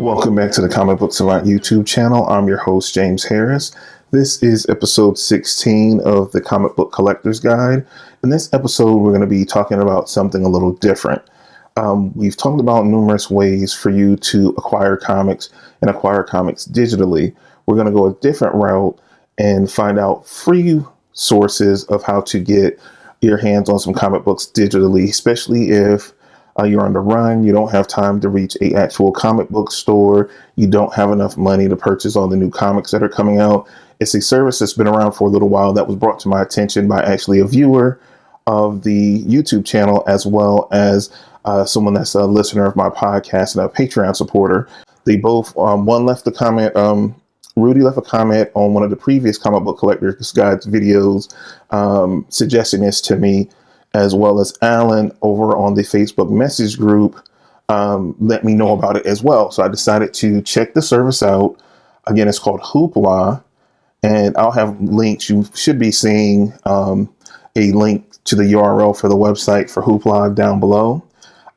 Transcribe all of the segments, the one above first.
Welcome back to the Comic Book Savant YouTube channel. I'm your host, James Harris. This is episode 16 of the Comic Book Collector's Guide. In this episode, we're going to be talking about something a little different. We've talked about numerous ways for you to acquire comics and acquire comics digitally. We're going to go a different route and find out free sources of how to get your hands on some comic books digitally, especially if you're on the run, you don't have time to reach a actual comic book store, you don't have enough money to purchase all the new comics that are coming out. It's a service that's been around for a little while that was brought to my attention by actually a viewer of the YouTube channel, as well as someone that's a listener of my podcast and a Patreon supporter. They both, one left a comment, Rudy left a comment on one of the previous Comic Book Collector's Guides videos suggesting this to me, as well as Alan over on the Facebook message group let me know about it as well. So I decided to check the service out. Again, it's called Hoopla, and I'll have links. You should be seeing a link to the URL for the website for Hoopla down below.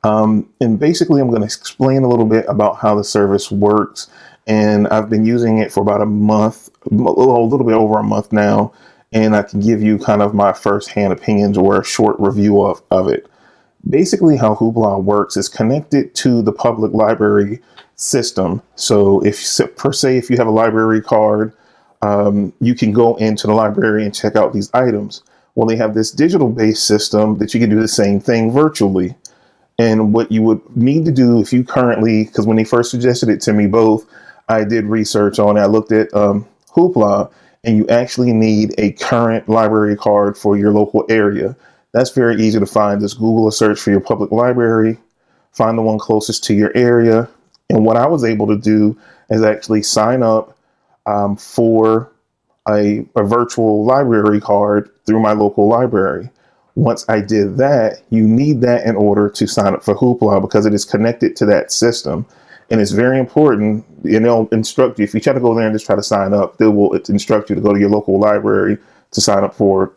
And basically, I'm going to explain a little bit about how the service works. And I've been using it for about a month, a little bit over a month now. And I can give you kind of my first-hand opinions or a short review of it. Basically, how Hoopla works is connected to the public library system. So if you have a library card, you can go into the library and check out these items. Well, they have this digital-based system that you can do the same thing virtually. And what you would need to do if you currently, because when they first suggested it to me both, I did research on it. I looked at Hoopla, and you actually need a current library card for your local area. That's very easy to find. Just Google a search for your public library, find the one closest to your area. And what I was able to do is actually sign up for a virtual library card through my local library. Once I did that, you need that in order to sign up for Hoopla because it is connected to that system. And it's very important, and they'll instruct you. If you try to go there and just try to sign up, they will instruct you to go to your local library to sign up for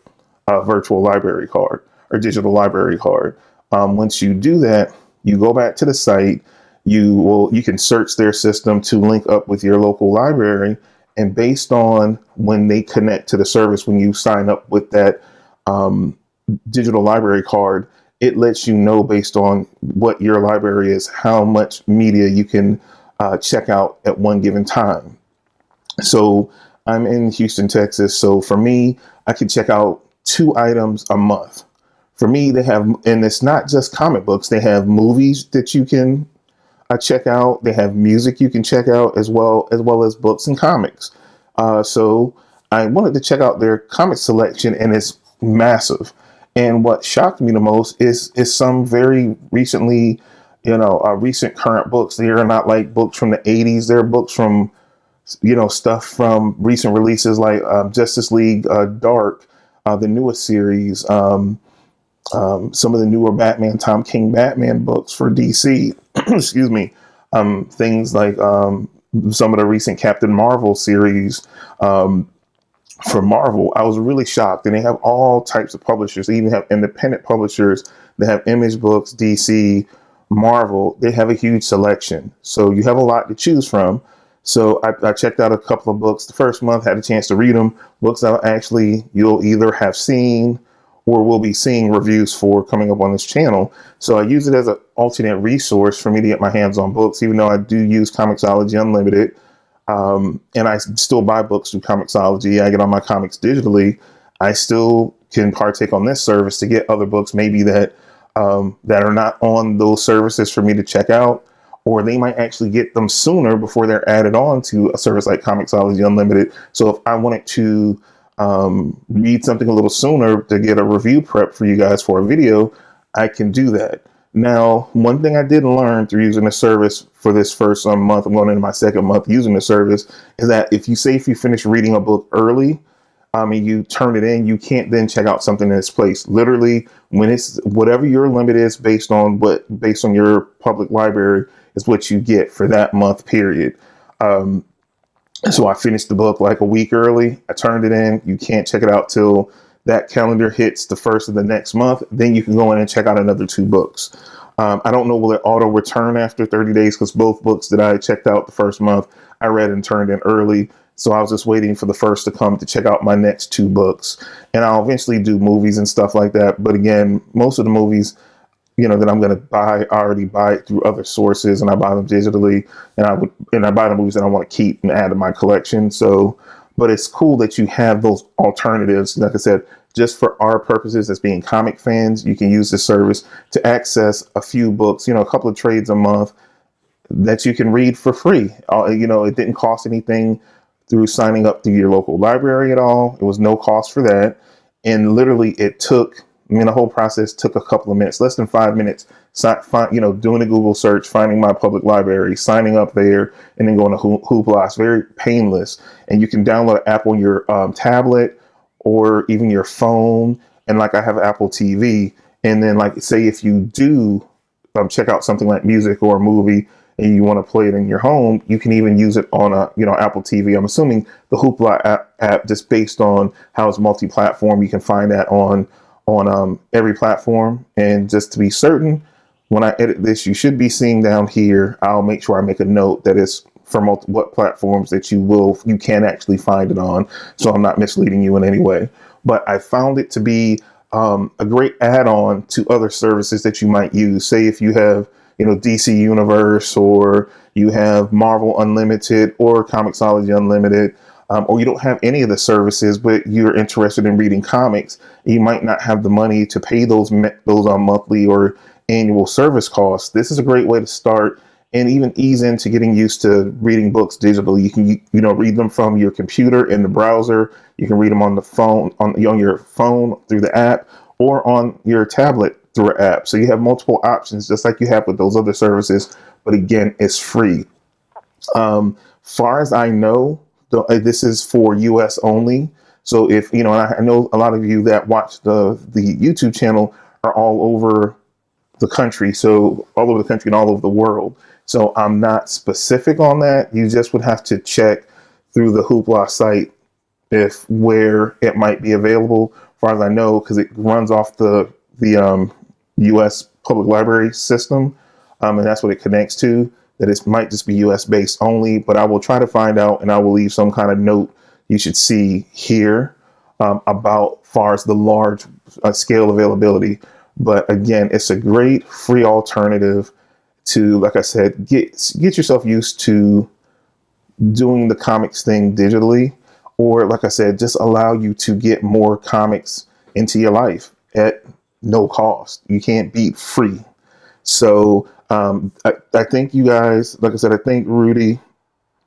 a virtual library card or digital library card. Once you do that, you go back to the site. You can search their system to link up with your local library. And based on when they connect to the service, when you sign up with that digital library card, it lets you know based on what your library is, how much media you can check out at one given time. So I'm in Houston, Texas. So for me, I can check out 2 items a month. For me, they have, and it's not just comic books. They have movies that you can check out. They have music you can check out as well as books and comics. So I wanted to check out their comic selection, and it's massive. And what shocked me the most is some very recently, recent current books. They are not like books from the 80s. They're books from, stuff from recent releases like Justice League Dark, the newest series, some of the newer Batman, Tom King Batman books for DC. Excuse me. Things like some of the recent Captain Marvel series. For Marvel, I was really shocked. And they have all types of publishers. They even have independent publishers that have Image Books, DC, Marvel. They have a huge selection. So you have a lot to choose from. So I checked out a couple of books. The first month, had a chance to read them. Books that you'll either have seen or will be seeing reviews for coming up on this channel. So I use it as an alternate resource for me to get my hands on books, even though I do use Comixology Unlimited. And I still buy books through Comixology. I get all my comics digitally. I still can partake on this service to get other books maybe that are not on those services for me to check out, or they might actually get them sooner before they're added on to a service like Comixology Unlimited. So if I wanted to read something a little sooner to get a review prep for you guys for a video, I can do that. Now, one thing I did learn through using the service for this first month, I'm going into my second month using the service, is that if you finish reading a book early, and you turn it in, you can't then check out something in its place. Literally, when it's whatever your limit is based on your public library is what you get for that month period. So I finished the book like a week early. I turned it in. You can't check it out till that calendar hits the first of the next month. Then you can go in and check out another 2 books. I don't know, will it auto return after 30 days? Because both books that I checked out the first month, I read and turned in early. So I was just waiting for the first to come to check out my next two books. And I'll eventually do movies and stuff like that. But again, most of the movies, that I'm going to buy, I already buy it through other sources, and I buy them digitally, and I buy the movies that I want to keep and add to my collection. So, but it's cool that you have those alternatives. Like I said, just for our purposes as being comic fans, you can use this service to access a few books, a couple of trades a month that you can read for free. It didn't cost anything through signing up through your local library at all. It was no cost for that. And literally the whole process took a couple of minutes, less than 5 minutes, doing a Google search, finding my public library, signing up there, and then going to Hoopla. It's very painless. And you can download an app on your tablet or even your phone. And like I have Apple TV. And then say if you do check out something like music or a movie and you want to play it in your home, you can even use it on Apple TV. I'm assuming the Hoopla app, just based on how it's multi-platform, you can find that on every platform. And just to be certain, when I edit this, you should be seeing down here, I'll make sure I make a note that it's for what platforms that you can actually find it on, so I'm not misleading you in any way. But I found it to be a great add-on to other services that you might use. Say if you have DC Universe, or you have Marvel Unlimited or Comixology Unlimited, or you don't have any of the services, but you're interested in reading comics, you might not have the money to pay those monthly or annual service costs. This is a great way to start and even ease into getting used to reading books digitally. You can read them from your computer in the browser. You can read them on the phone, on your phone through the app, or on your tablet through an app. So you have multiple options, just like you have with those other services. But again, it's free. Far as I know, this is for US only. So if, and I know a lot of you that watch the YouTube channel are all over the country. So all over the country and all over the world. So I'm not specific on that. You just would have to check through the Hoopla site where it might be available. As far as I know, because it runs off the US public library system. And that's what it connects to. That it might just be US based only, but I will try to find out, and I will leave some kind of note you should see here about far as the large scale availability. But again, it's a great free alternative to, like I said, get yourself used to doing the comics thing digitally, or like I said, just allow you to get more comics into your life at no cost. You can't beat free. So I thank you guys. Like I said, I thank Rudy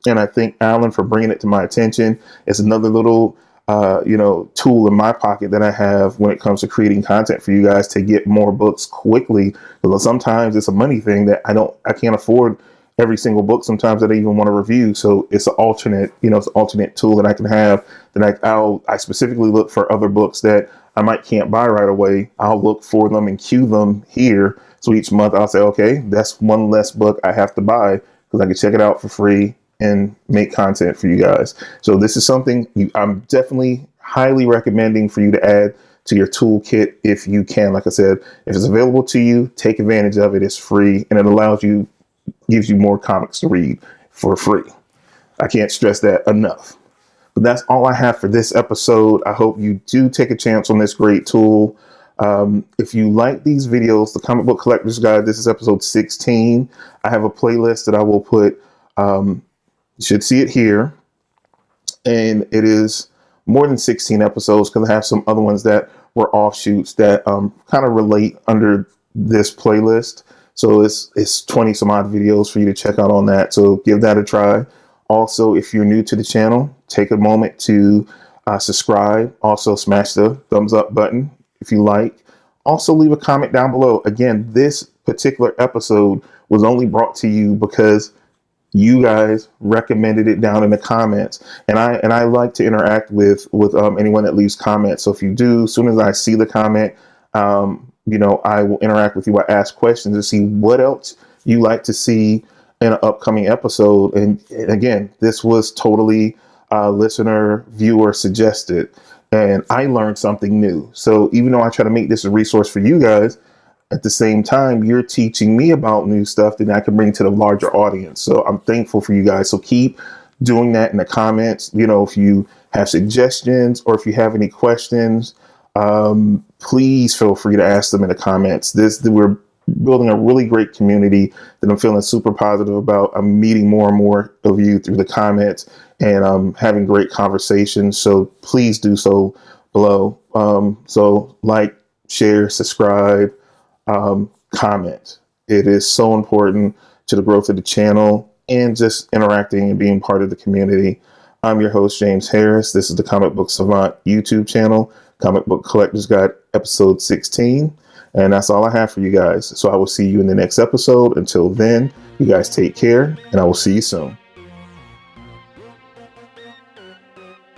and I thank Alan for bringing it to my attention. It's another little, tool in my pocket that I have when it comes to creating content for you guys to get more books quickly. Because sometimes it's a money thing that I can't afford every single book. Sometimes I don't even want to review. So it's an alternate, tool that I can have that I specifically look for other books that I can't buy right away. I'll look for them and queue them here. So each month I'll say, okay, that's one less book I have to buy because I can check it out for free and make content for you guys. So this is something I'm definitely highly recommending for you to add to your toolkit if you can. Like I said, if it's available to you, take advantage of it. It's free, and it gives you more comics to read for free. I can't stress that enough. But that's all I have for this episode. I hope you do take a chance on this great tool. If you like these videos, the Comic Book Collector's Guide, this is episode 16. I have a playlist that I will put, you should see it here. And it is more than 16 episodes because I have some other ones that were offshoots that kind of relate under this playlist. So it's 20 some odd videos for you to check out on that. So give that a try. Also, if you're new to the channel, take a moment to subscribe. Also, smash the thumbs up button if you like. Also, leave a comment down below. Again, this particular episode was only brought to you because you guys recommended it down in the comments, and I like to interact with anyone that leaves comments. So if you do, as soon as I see the comment, I will interact with you. I ask questions to see what else you like to see in an upcoming episode. And again, this was totally listener, viewer suggested, and I learned something new. So even though I try to make this a resource for you guys, at the same time, you're teaching me about new stuff that I can bring to the larger audience. So I'm thankful for you guys. So keep doing that in the comments. You know, if you have suggestions or if you have any questions, please feel free to ask them in the comments. We're building a really great community that I'm feeling super positive about. I'm meeting more and more of you through the comments and having great conversations. So please do so below. So like, share, subscribe, comment. It is so important to the growth of the channel and just interacting and being part of the community. I'm your host, James Harris. This is the Comic Book Savant YouTube channel, Comic Book Collector's Guide, episode 16. And that's all I have for you guys. So I will see you in the next episode. Until then, you guys take care, and I will see you soon.